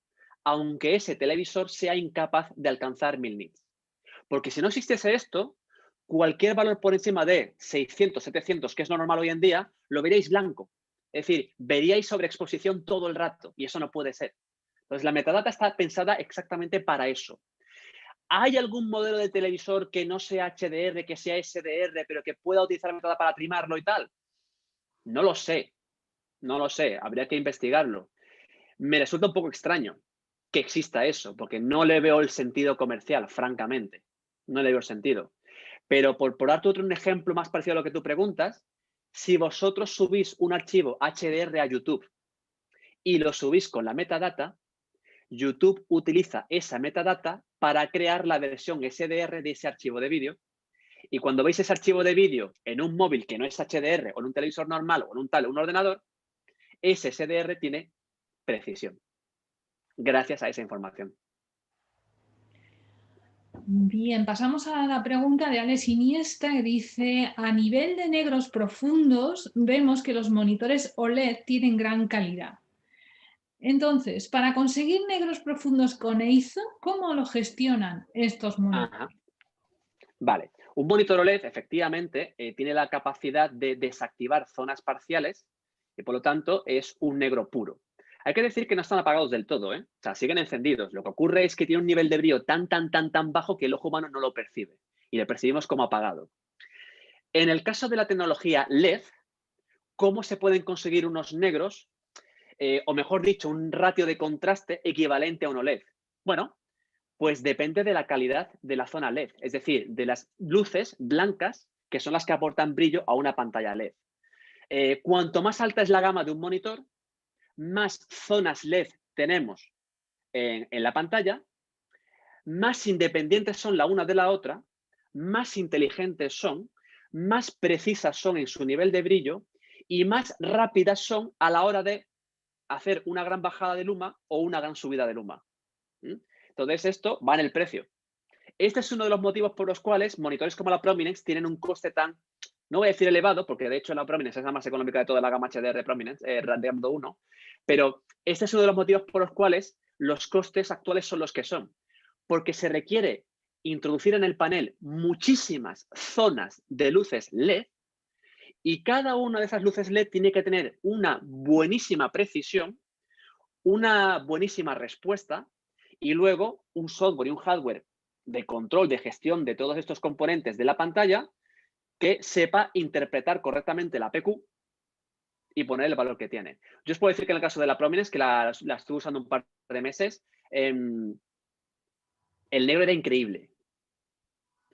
aunque ese televisor sea incapaz de alcanzar 1.000 nits. Porque si no existiese esto, cualquier valor por encima de 600, 700, que es lo normal hoy en día, lo veríais blanco. Es decir, veríais sobreexposición todo el rato y eso no puede ser. Entonces, la metadata está pensada exactamente para eso. ¿Hay algún modelo de televisor que no sea HDR, que sea SDR, pero que pueda utilizar metadata para trimarlo y tal? No lo sé, no lo sé, habría que investigarlo. Me resulta un poco extraño que exista eso, porque no le veo el sentido comercial, francamente. No le veo el sentido. Pero por darte otro ejemplo más parecido a lo que tú preguntas, si vosotros subís un archivo HDR a YouTube y lo subís con la metadata, YouTube utiliza esa metadata para crear la versión SDR de ese archivo de vídeo. Y cuando veis ese archivo de vídeo en un móvil que no es HDR o en un televisor normal o en un ordenador, ese SDR tiene precisión gracias a esa información. Bien, pasamos a la pregunta de Alex Iniesta, que dice, a nivel de negros profundos, vemos que los monitores OLED tienen gran calidad. Entonces, para conseguir negros profundos con EIZO, ¿cómo lo gestionan estos monitores? Ajá. Vale, un monitor OLED efectivamente tiene la capacidad de desactivar zonas parciales y por lo tanto es un negro puro. Hay que decir que no están apagados del todo, ¿eh? O sea, siguen encendidos. Lo que ocurre es que tiene un nivel de brillo tan bajo que el ojo humano no lo percibe y lo percibimos como apagado. En el caso de la tecnología LED, ¿cómo se pueden conseguir unos negros, o mejor dicho, un ratio de contraste equivalente a un OLED? Bueno, pues depende de la calidad de la zona LED, es decir, de las luces blancas que son las que aportan brillo a una pantalla LED. Cuanto más alta es la gama de un monitor, más zonas LED tenemos en la pantalla, más independientes son la una de la otra, más inteligentes son, más precisas son en su nivel de brillo y más rápidas son a la hora de hacer una gran bajada de luma o una gran subida de luma. Entonces, esto va en el precio. Este es uno de los motivos por los cuales monitores como la Prominence tienen un coste tan, no voy a decir elevado, porque de hecho la Prominence es la más económica de toda la gama HDR Prominence, Radeon 1, pero este es uno de los motivos por los cuales los costes actuales son los que son, porque se requiere introducir en el panel muchísimas zonas de luces LED y cada una de esas luces LED tiene que tener una buenísima precisión, una buenísima respuesta y luego un software y un hardware de control, de gestión de todos estos componentes de la pantalla que sepa interpretar correctamente la PQ y poner el valor que tiene. Yo os puedo decir que en el caso de la Prominence, que la estuve usando un par de meses, el negro era increíble.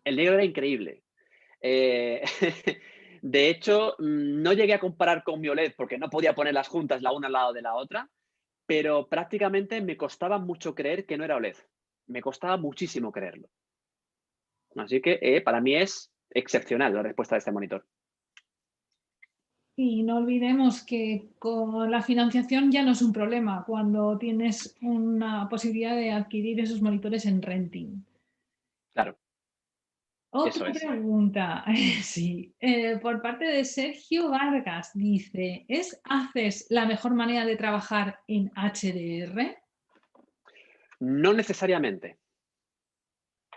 El negro era increíble. De hecho, no llegué a comparar con mi OLED porque no podía ponerlas juntas la una al lado de la otra, pero prácticamente me costaba mucho creer que no era OLED. Me costaba muchísimo creerlo. Así que para mí es excepcional la respuesta de este monitor. Y no olvidemos que con la financiación ya no es un problema cuando tienes una posibilidad de adquirir esos monitores en renting. Claro, eso Otra es. pregunta, sí, por parte de Sergio Vargas, dice, ¿es ACES la mejor manera de trabajar en HDR? No necesariamente.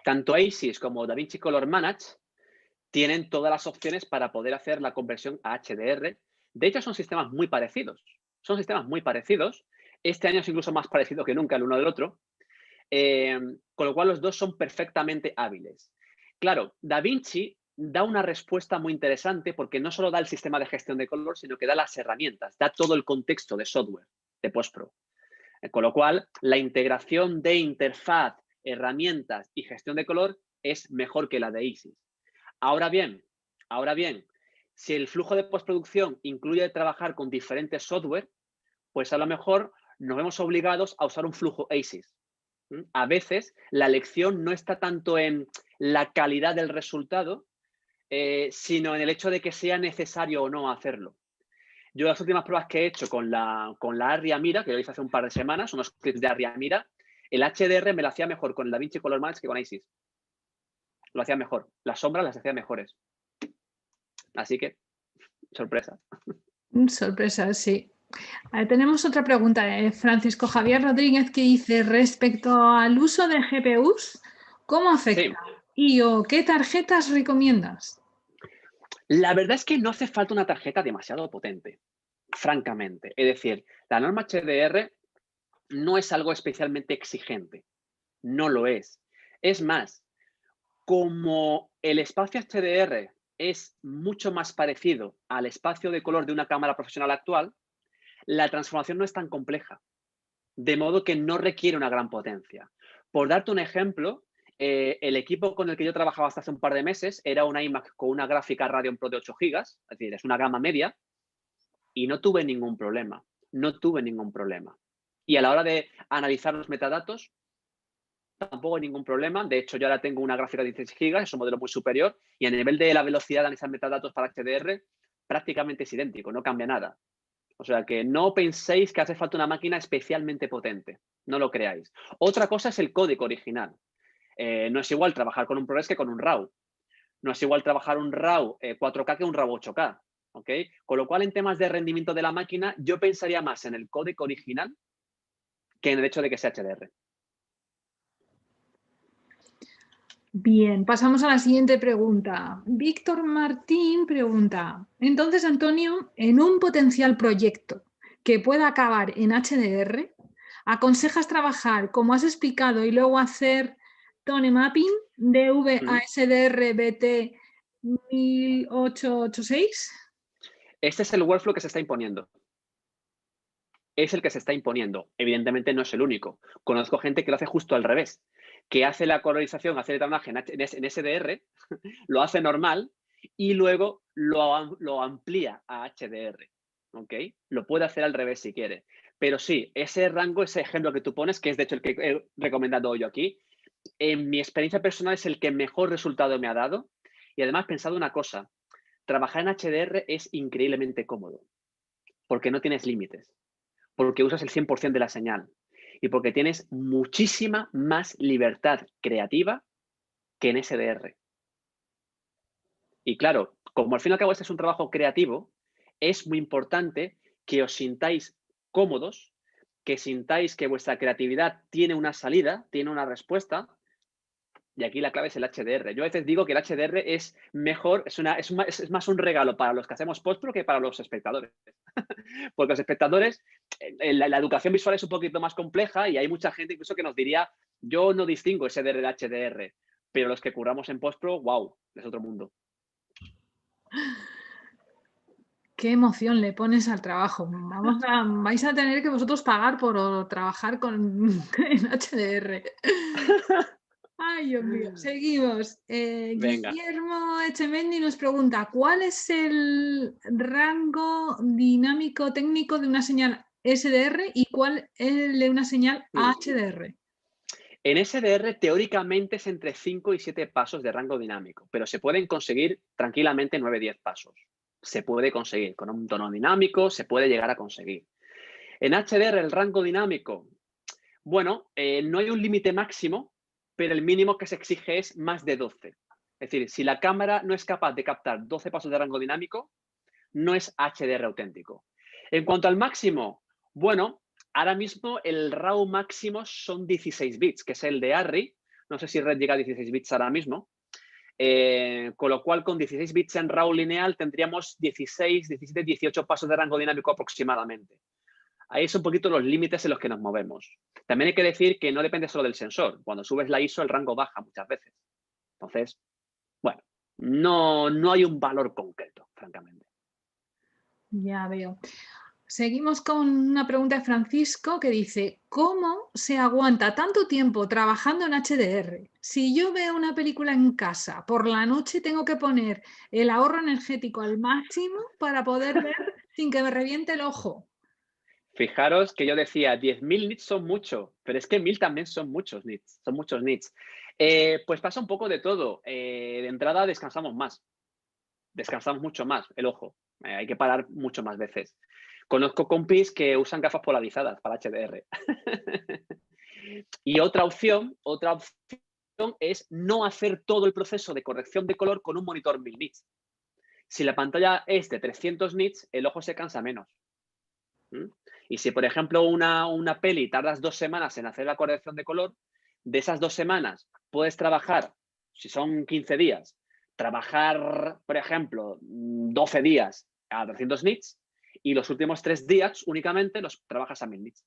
Tanto ACES como DaVinci Color Manage tienen todas las opciones para poder hacer la conversión a HDR. De hecho, son sistemas muy parecidos. Son sistemas muy parecidos. Este año es incluso más parecido que nunca el uno del otro. Con lo cual, los dos son perfectamente hábiles. Claro, DaVinci da una respuesta muy interesante porque no solo da el sistema de gestión de color, sino que da las herramientas, da todo el contexto de software de postpro. Con lo cual, la integración de interfaz, herramientas y gestión de color es mejor que la de ACES. Ahora bien, si el flujo de postproducción incluye trabajar con diferentes software, pues a lo mejor nos vemos obligados a usar un flujo ACES. A veces la elección no está tanto en la calidad del resultado, sino en el hecho de que sea necesario o no hacerlo. Yo las últimas pruebas que he hecho con la Arria Mira, que lo hice hace un par de semanas, unos clips de Arria Mira, el HDR me lo hacía mejor con el DaVinci Color Manage que con ACES. Lo hacía mejor. Las sombras las hacía mejores. Así que, sorpresa. Sorpresa, sí. Tenemos otra pregunta de Francisco Javier Rodríguez que dice, respecto al uso de GPUs, ¿cómo afecta? Sí, ¿Y o qué tarjetas recomiendas? la verdad es que no hace falta una tarjeta demasiado potente, francamente. Es decir, la norma HDR no es algo especialmente exigente. No lo es. Es más, como el espacio HDR es mucho más parecido al espacio de color de una cámara profesional actual, la transformación no es tan compleja, de modo que no requiere una gran potencia. Por darte un ejemplo, el equipo con el que yo trabajaba hasta hace un par de meses era una iMac con una gráfica Radeon Pro de 8 GB, es decir, es una gama media, y no tuve ningún problema. No tuve ningún problema. Y a la hora de analizar los metadatos, tampoco hay ningún problema. De hecho, yo ahora tengo una gráfica de 16 GB, es un modelo muy superior, y a nivel de la velocidad de analizar metadatos para HDR, prácticamente es idéntico, no cambia nada. O sea que no penséis que hace falta una máquina especialmente potente. No lo creáis. Otra cosa es el código original. No es igual trabajar con un ProRes que con un RAW. No es igual trabajar un RAW 4K que un RAW 8K. ¿Ok? Con lo cual, en temas de rendimiento de la máquina, yo pensaría más en el código original que en el hecho de que sea HDR. Bien, pasamos a la siguiente pregunta. Víctor Martín pregunta, entonces, Antonio, en un potencial proyecto que pueda acabar en HDR, ¿aconsejas trabajar, como has explicado, y luego hacer tone mapping DV a SDR BT 1886? Este es el workflow que se está imponiendo. Es el que se está imponiendo. Evidentemente no es el único. Conozco gente que lo hace justo al revés, que hace la colorización, hace el tamaje en SDR, lo hace normal y luego lo amplía a HDR. ¿Ok? Lo puede hacer al revés si quiere. Pero sí, ese rango, ese ejemplo que tú pones, que es de hecho el que he recomendado yo aquí, en mi experiencia personal es el que mejor resultado me ha dado. Y además, pensado una cosa, trabajar en HDR es increíblemente cómodo, porque no tienes límites, porque usas el 100% de la señal y porque tienes muchísima más libertad creativa que en SDR. Y claro, como al fin y al cabo este es un trabajo creativo, es muy importante que os sintáis cómodos, que sintáis que vuestra creatividad tiene una salida, tiene una respuesta. Y aquí la clave es el HDR. Yo a veces digo que el HDR es mejor, es más un regalo para los que hacemos postpro que para los espectadores. Porque los espectadores, la educación visual es un poquito más compleja y hay mucha gente incluso que nos diría, yo no distingo SDR de HDR, pero los que curramos en postpro, wow, es otro mundo. Qué emoción le pones al trabajo. Vais a tener que vosotros pagar por trabajar en HDR. Ay, Dios mío. Seguimos. Venga. Guillermo Echemendi nos pregunta, ¿cuál es el rango dinámico técnico de una señal SDR y cuál es el de una señal HDR? En SDR teóricamente es entre 5 y 7 pasos de rango dinámico, pero se pueden conseguir tranquilamente 9-10 pasos. Se puede conseguir con un tono dinámico, se puede llegar a conseguir. En HDR el rango dinámico, bueno, no hay un límite máximo, pero el mínimo que se exige es más de 12. Es decir, si la cámara no es capaz de captar 12 pasos de rango dinámico, no es HDR auténtico. En cuanto al máximo, bueno, ahora mismo el RAW máximo son 16 bits, que es el de ARRI. No sé si Red llega a 16 bits ahora mismo. Con lo cual, con 16 bits en RAW lineal tendríamos 16, 17, 18 pasos de rango dinámico aproximadamente. Ahí son un poquito los límites en los que nos movemos. También hay que decir que no depende solo del sensor. Cuando subes la ISO, el rango baja muchas veces. Entonces, bueno, no hay un valor concreto, francamente. Ya veo. Seguimos con una pregunta de Francisco que dice, ¿cómo se aguanta tanto tiempo trabajando en HDR? Si yo veo una película en casa, por la noche tengo que poner el ahorro energético al máximo para poder ver sin que me reviente el ojo. Fijaros que yo decía 10.000 nits son mucho, pero es que 1.000 también son muchos nits, son muchos nits. Pues pasa un poco de todo. De entrada descansamos más, descansamos mucho más el ojo. Hay que parar mucho más veces. Conozco compis que usan gafas polarizadas para HDR. Y otra opción es no hacer todo el proceso de corrección de color con un monitor 1000 nits. Si la pantalla es de 300 nits, el ojo se cansa menos. Y si, por ejemplo, una peli tardas 2 semanas en hacer la corrección de color, de esas 2 semanas puedes trabajar, si son 15 días, trabajar, por ejemplo, 12 días a 300 nits y los últimos 3 días únicamente los trabajas a 1000 nits.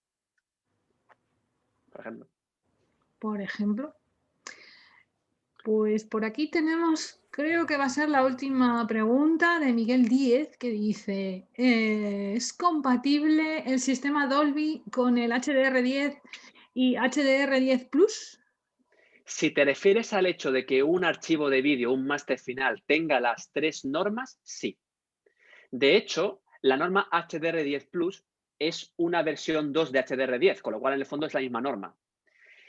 por ejemplo. Por ejemplo. Pues por aquí tenemos, creo que va a ser la última pregunta de Miguel Díez, que dice, ¿es compatible el sistema Dolby con el HDR10 y HDR10 Plus? Si te refieres al hecho de que un archivo de vídeo, un máster final, tenga las 3 normas, sí. De hecho, la norma HDR10 Plus es una versión 2 de HDR10, con lo cual en el fondo es la misma norma.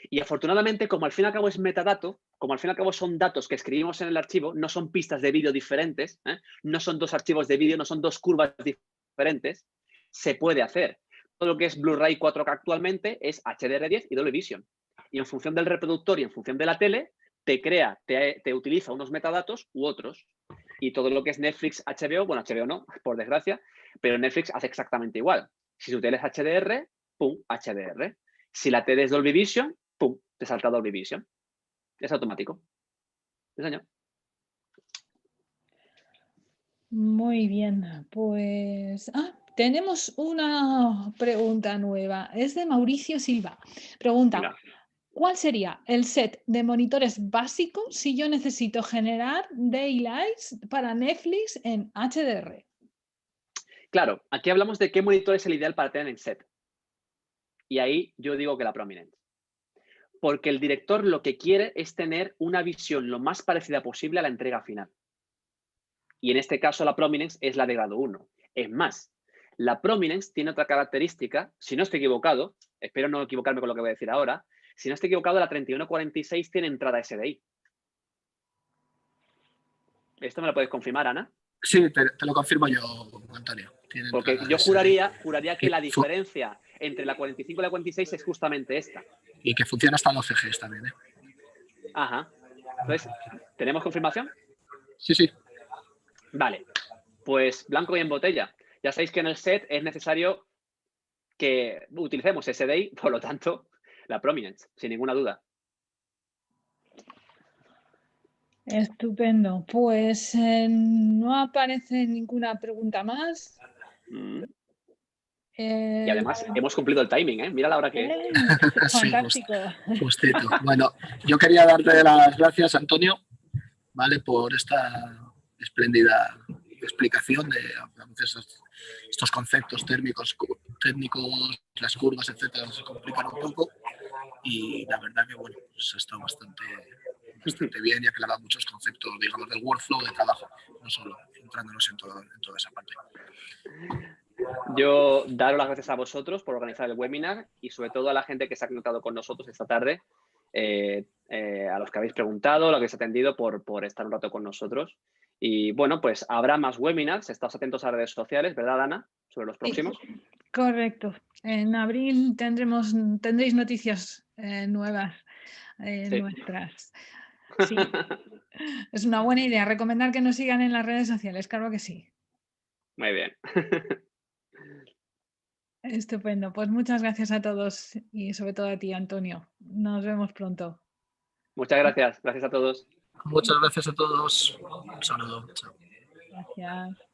Y afortunadamente, como al fin y al cabo es metadato, como al fin y al cabo son datos que escribimos en el archivo, no son pistas de vídeo diferentes, no son 2 archivos de vídeo, no son 2 curvas diferentes, se puede hacer. Todo lo que es Blu-ray 4K actualmente es HDR10 y Dolby Vision. Y en función del reproductor y en función de la tele, te utiliza unos metadatos u otros. Y todo lo que es Netflix, HBO, bueno, HBO no, por desgracia, pero Netflix hace exactamente igual. Si tu tele es HDR, pum, HDR. Si la tele es Dolby Vision, pum, te salta Dolby Vision. Es automático. ¿Sí, señor? Muy bien, pues tenemos una pregunta nueva. Es de Mauricio Silva. Pregunta, Venga. ¿cuál sería el set de monitores básico si yo necesito generar daylights para Netflix en HDR? Claro, aquí hablamos de qué monitor es el ideal para tener en set. Y ahí yo digo que la Prominence. Porque el director lo que quiere es tener una visión lo más parecida posible a la entrega final. Y en este caso la Prominence es la de grado 1. Es más, la Prominence tiene otra característica, si no estoy equivocado, espero no equivocarme con lo que voy a decir ahora, si no estoy equivocado, la 3146 tiene entrada SDI. ¿Esto me lo puedes confirmar, Ana? Sí, te lo confirmo yo, Antonio. Tiene Porque entrada yo SDI. juraría que la diferencia entre la 45 y la 46 es justamente esta. Y que funciona hasta 12 Gs también, ¿eh? Ajá. Entonces, ¿tenemos confirmación? Sí, sí. Vale. Pues blanco y en botella. Ya sabéis que en el set es necesario que utilicemos SDI, por lo tanto, la Prominence, sin ninguna duda. Estupendo. Pues no aparece ninguna pregunta más. Y además hemos cumplido el timing, ¿eh? Mira la hora que es. Sí, Fantástico. justito. Bueno, yo quería darte las gracias, Antonio, ¿vale? Por esta espléndida explicación de estos conceptos técnicos, las curvas, etcétera, se complican un poco. Y la verdad que, bueno, pues ha estado bastante bien y ha aclarado muchos conceptos, digamos, del workflow de trabajo, no solo centrándonos en toda esa parte. Yo daros las gracias a vosotros por organizar el webinar y sobre todo a la gente que se ha conectado con nosotros esta tarde, a los que habéis preguntado, a los que habéis atendido por estar un rato con nosotros. Y bueno, pues habrá más webinars, estáos atentos a las redes sociales, ¿verdad, Ana? Sobre los próximos. Sí, correcto. En abril tendréis noticias nuevas Sí. nuestras. Sí, es una buena idea. Recomendar que nos sigan en las redes sociales, claro que sí. Muy bien. Estupendo. Pues muchas gracias a todos y sobre todo a ti, Antonio. Nos vemos pronto. Muchas gracias. Gracias a todos. Muchas gracias a todos. Un saludo. Chao. Gracias.